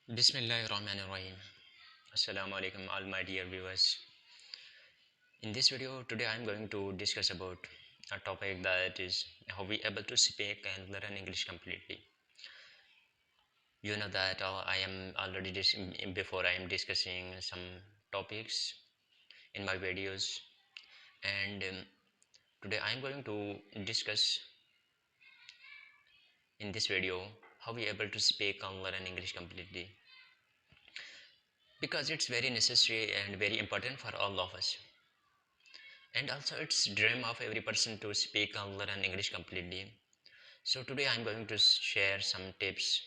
Bismillahirrahmanirrahim. Assalamu alaikum all my dear viewers. In this video today I am going to discuss about a topic that is how we able to speak and learn English completely. You know that I am already before I am discussing some topics in my videos, and today I am going to discuss in this video how we able to speak and learn English completely, because it's very necessary and very important for all of us. And also it's dream of every person to speak and learn English completely. So today I'm going to share some tips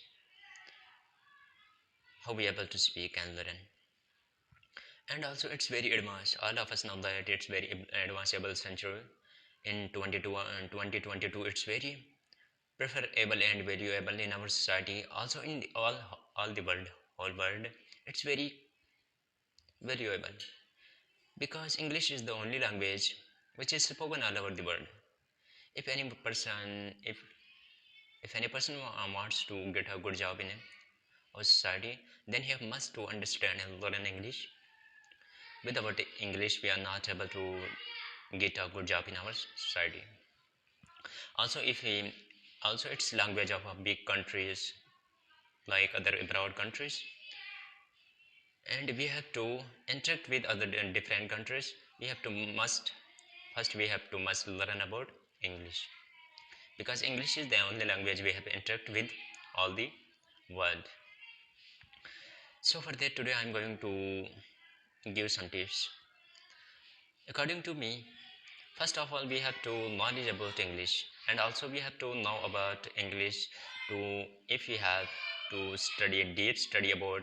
how we able to speak and learn. And also it's very advanced, all of us know that it's very advanceable century. In 2022 it's very preferable and valuable in our society, also in all the world, whole world. It's very valuable because English is the only language which is spoken all over the world. If any person if any person wants to get a good job in a society, then he must to understand and learn English. Without English we are not able to get a good job in our society. Also if he also it's language of big countries like other abroad countries, and we have to interact with other different countries. We have to must first we have to must learn about English, because English is the only language we have to interact with all the world. So for that today I'm going to give some tips. According to me, first of all we have to knowledge about English, and also we have to know about English to, if we have to study a deep study about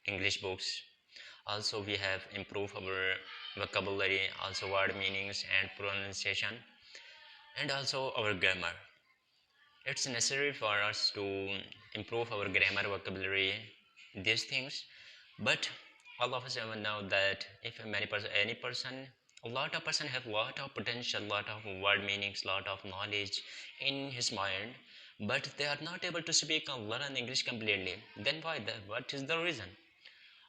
English books. Also we have improve our vocabulary, also word meanings and pronunciation, and also our grammar. It's necessary for us to improve our grammar, vocabulary, these things. But all of us know that if any person, a lot of person have lot of potential, lot of word meanings, lot of knowledge in his mind, but they are not able to speak and learn English completely. Then why? What is the reason?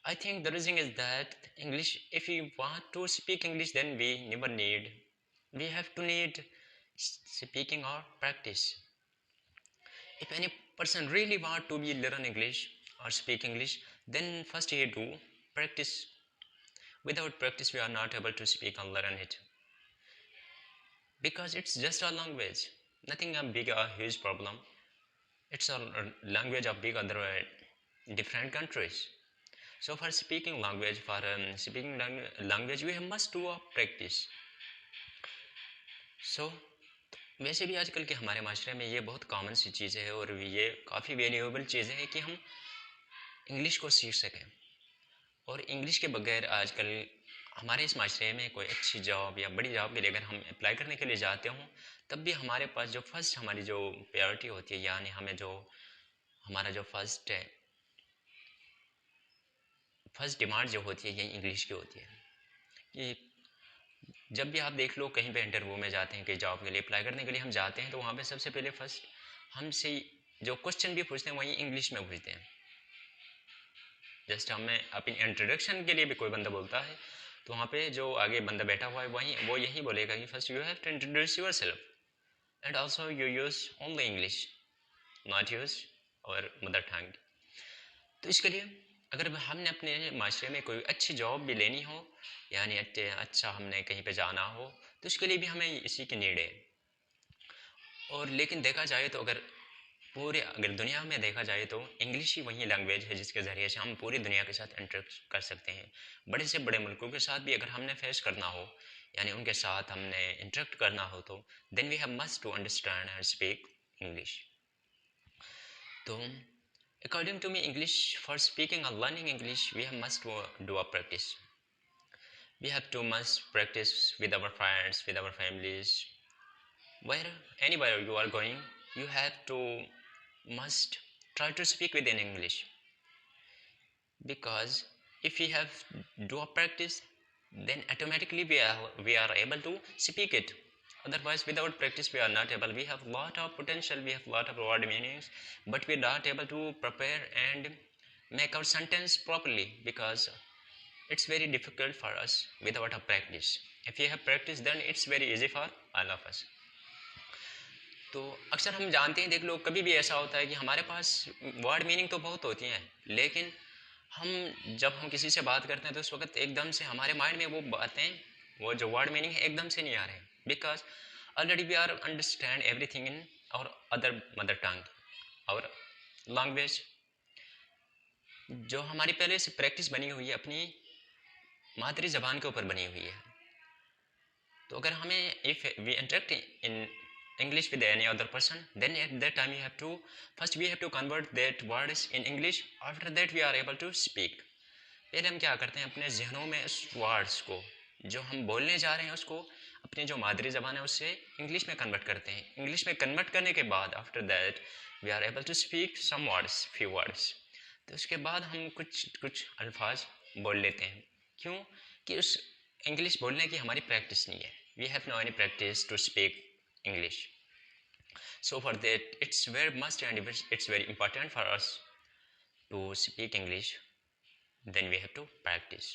I think the reason is that English, if we want to speak English, then we have to need speaking or practice. If any person really want to be learn English or speak English, then first he do practice. Without practice we are not able to speak and learn it, because it's just a language, nothing a big or huge problem. It's a language of big other different countries. So for speaking language, for speaking language we must do a practice. So वैसे भी आजकल के हमारे माशरे में ये बहुत common सी चीज़ है, और ये काफ़ी वैल्यूएबल चीज़ है कि हम इंग्लिश को सीख सकें। और इंग्लिश के बगैर आजकल हमारे इस माशरे में कोई अच्छी जॉब या बड़ी जॉब के लिए अगर हम अप्लाई करने के लिए जाते हों, तब भी हमारे पास जो फर्स्ट हमारी जो प्रायोरिटी होती है, यानी हमें जो हमारा जो फर्स्ट डिमांड जो होती है, ये इंग्लिश की होती है। कि जब भी आप देख लो, कहीं पे इंटरव्यू में जाते हैं, कि जॉब के लिए अप्लाई करने के लिए हम जाते हैं, तो वहाँ पे सबसे पहले फर्स्ट हमसे जो क्वेश्चन भी पूछते हैं वही इंग्लिश में पूछते हैं। जस्ट हमें अपनी इंट्रोडक्शन के लिए भी कोई बंदा बोलता है, तो वहाँ पे जो आगे बंदा बैठा हुआ है वो यही बोलेगा कि first you have to introduce yourself and also you use only English, not use our mother tongue. तो इसके लिए अगर हमने अपने माशरे में कोई अच्छी जॉब भी लेनी हो, यानी अच्छा हमने कहीं पे जाना हो, तो उसके लिए भी हमें इसी की नीड है। और लेकिन देखा जाए तो अगर दुनिया में देखा जाए तो इंग्लिश ही वही लैंग्वेज है जिसके ज़रिए से हम पूरी दुनिया के साथ इंटरेक्ट कर सकते हैं। बड़े से बड़े मुल्कों के साथ भी अगर हमने फेस करना हो, यानी उनके साथ हमने इंटरेक्ट करना हो, तो then we have must to understand and speak English. तो according to me, English, for speaking or learning English, we have must do a practice. We have to must practice with our friends, with our families. Where anywhere you are going, you have to must try to speak within English, because if we have do a practice, then automatically we are able to speak it. Otherwise without practice we are not able. We have lot of potential, we have lot of word meanings, but we are not able to prepare and make our sentence properly, because it's very difficult for us without a practice. If you have practice, then it's very easy for all of us. तो अक्सर हम जानते हैं, देख लो, कभी भी ऐसा होता है कि हमारे पास वर्ड मीनिंग तो बहुत होती हैं, लेकिन जब हम किसी से बात करते हैं तो उस वक्त एकदम से हमारे माइंड में वो बातें, वो जो वर्ड मीनिंग है, एकदम से नहीं आ रहे, because already we are understand everything in our other mother tongue, और लैंग्वेज जो हमारी पहले से प्रैक्टिस बनी हुई है, अपनी मातृ ज़बान के ऊपर बनी हुई है. तो अगर हमें if we interact in English with any other person, then at that time first we have to convert that words in English. After that we are able to speak. पहले हम क्या करते हैं, अपने जहनों में उस वर्ड्स को जो हम बोलने जा रहे हैं उसको अपनी जो मादरी ज़बान है उससे इंग्लिश में कन्वर्ट करते हैं. इंग्लिश में कन्वर्ट करने के बाद after that we are able to speak some words, few words. तो उसके बाद हम कुछ अल्फाज बोल लेते हैं. क्यों? कि उस इंग्लिश बोलने की हमारी प्रैक्टिस नहीं है. We have no any practice to speak English. So for that it's very must and it's very important for us to speak English. Then we have to practice.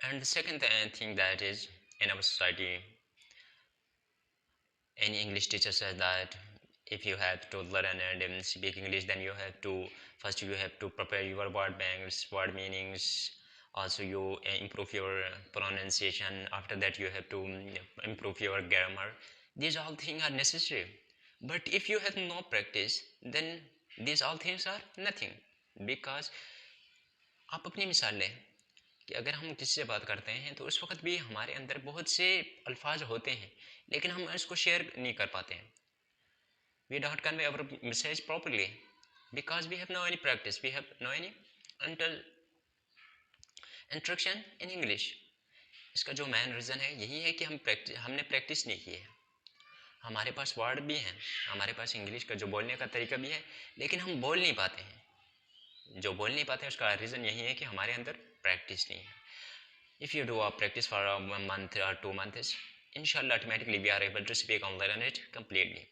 And the second thing that is, in our society, any English teacher says that if you have to learn and speak English, then you have to first you have to prepare your word banks, word meanings. Also you improve your pronunciation. After that you have to improve your grammar. These all things are necessary, but if you have no practice, then these all things are nothing. Because आप अपनी मिसाल लें कि अगर हम किसी से बात करते हैं तो उस वक्त भी हमारे अंदर बहुत से अल्फाज होते हैं, लेकिन हम इसको शेयर नहीं कर पाते हैं. We don't convey our message properly because we have no any practice, we have no any instruction in English. इसका जो मेन रीज़न है यही है कि हमने प्रैक्टिस नहीं की है. हमारे पास वर्ड भी हैं, हमारे पास इंग्लिश का जो बोलने का तरीका भी है, लेकिन हम बोल नहीं पाते हैं. जो बोल नहीं पाते हैं उसका रीज़न यही है कि हमारे अंदर प्रैक्टिस नहीं है. If you do a practice for a month और 2 months, inshallah automatically we are able to speak and learn it completely.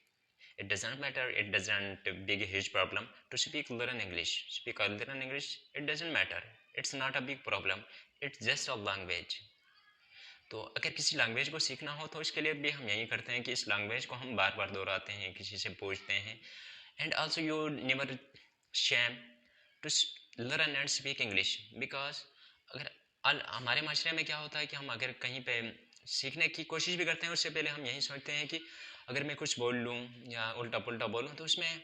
It doesn't matter, it doesn't big a huge problem to speak learn English. Speak or learn English, it doesn't matter. It's not a big problem. It's just a language. तो अगर किसी language को सीखना हो तो इसके लिए भी हम यही करते हैं कि इस लैंग्वेज को हम बार बार दोहराते हैं, किसी से पूछते हैं. And also you never shame to learn and speak English. Because अगर हमारे माशरे में क्या होता है कि हम अगर कहीं पे सीखने की कोशिश भी करते हैं, उससे पहले हम यही सोचते हैं कि अगर मैं कुछ बोल लूँ या उल्टा पुल्टा बोलूँ तो उसमें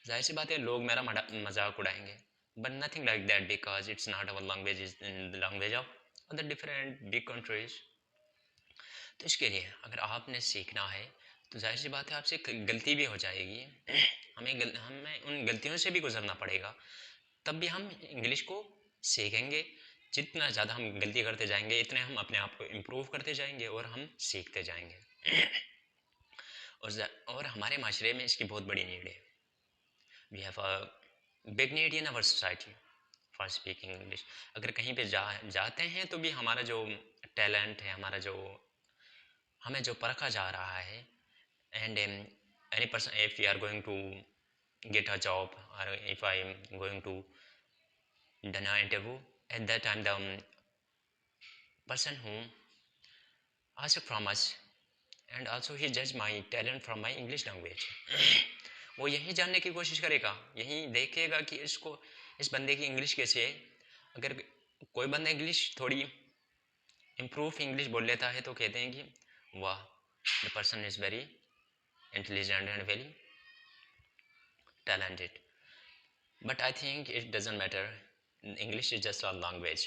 जाहिर सी बात है लोग मेरा मजाक उड़ाएंगे. But nothing like that, because it's not our language, is in the language of other different big countries. तो इसके लिए अगर आपने सीखना है तो जाहिर सी बात है आपसे गलती भी हो जाएगी. हमें उन गलतियों से भी गुजरना पड़ेगा, तब भी हम इंग्लिश को सीखेंगे. जितना ज़्यादा हम गलती करते जाएंगे इतने हम अपने आप को इम्प्रूव करते जाएंगे और हम सीखते जाएंगे. और हमारे माशरे में इसकी बहुत बड़ी नीड है. We have a big need in our society for speaking English. अगर कहीं पे जाते हैं तो भी हमारा जो टैलेंट है, हमारा जो हमें जो परखा जा रहा है, and any person, if you are going to get a job or if I am going to done a interview, at that time the person who asked from us and also he judged my talent from my English language. वो यही जानने की कोशिश करेगा, यही देखेगा कि इस बंदे की इंग्लिश कैसे है. अगर कोई बंदा इंग्लिश थोड़ी इम्प्रूव इंग्लिश बोल लेता है तो कहते हैं कि वाह, the person is very intelligent and very talented. But I think it doesn't matter. English is just a language,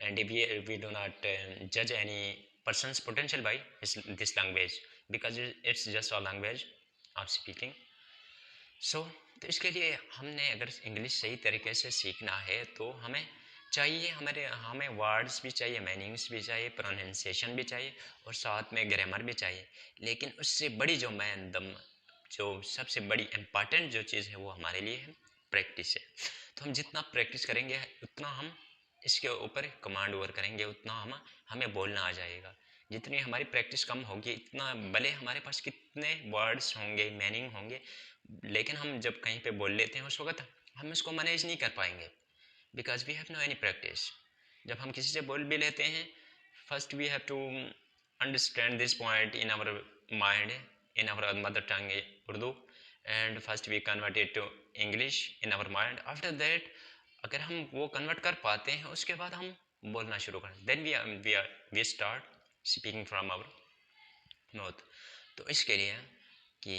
and if we do not judge any person's potential by this language, because it's just a language of speaking. So तो इसके लिए हमने अगर English सही तरीके से सीखना है तो हमें चाहिए, हमें वर्ड्स भी चाहिए, मीनिंग्स भी चाहिए, प्रोनाउंसिएशन भी चाहिए और साथ में ग्रामर भी चाहिए. लेकिन उससे बड़ी जो सबसे बड़ी इम्पॉर्टेंट जो चीज़ है वो हमारे लिए है प्रैक्टिस है. तो हम जितना प्रैक्टिस करेंगे उतना हम इसके ऊपर कमांड ओवर करेंगे, उतना हमें बोलना आ जाएगा. जितनी हमारी प्रैक्टिस कम होगी इतना भले हमारे पास कितने वर्ड्स होंगे, मीनिंग होंगे, लेकिन हम जब कहीं पे बोल लेते हैं उस वक्त हम इसको मैनेज नहीं कर पाएंगे. Because we have no any practice. जब हम किसी से बोल भी लेते हैं, first we have to understand this point in our mind, in our mother tongue Urdu, and first we convert it to English in our mind. After that अगर हम वो कन्वर्ट कर पाते हैं, उसके बाद हम बोलना शुरू करें, then we start speaking from our mouth. तो इसके लिए कि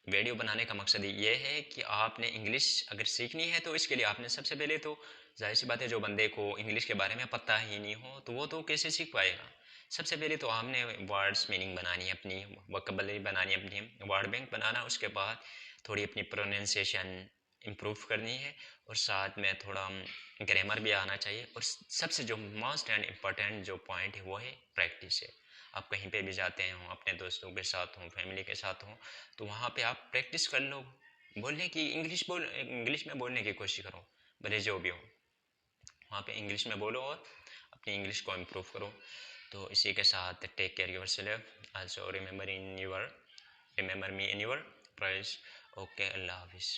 वीडियो बनाने का मकसद ये है कि आपने इंग्लिश अगर सीखनी है, तो इसके लिए आपने सबसे पहले तो जाहिर सी बात है, जो बंदे को इंग्लिश के बारे में पता ही नहीं हो तो वो तो कैसे सीख पाएगा। सबसे पहले तो आपने वर्ड्स मीनिंग बनानी है, अपनी वोकैबुलरी बनानी है, अपनी वर्ड बैंक बनाना, उसके बाद थोड़ी अपनी प्रोनाउंसिएशन इम्प्रूव करनी है, और साथ में थोड़ा ग्रामर भी आना चाहिए। और सबसे जो मोस्ट एंड इम्पॉर्टेंट जो पॉइंट है वो है प्रैक्टिस है। आप कहीं पे भी जाते हों, अपने दोस्तों के साथ हों, फैमिली के साथ हों, तो वहाँ पे आप प्रैक्टिस कर लो बोलने की, इंग्लिश में बोलने की कोशिश करो, भले जो भी हो वहाँ पे इंग्लिश में बोलो और अपनी इंग्लिश को इम्प्रूव करो। तो इसी के साथ take care yourself, also remember me in your prayers. Okay, Allah हाफिज़।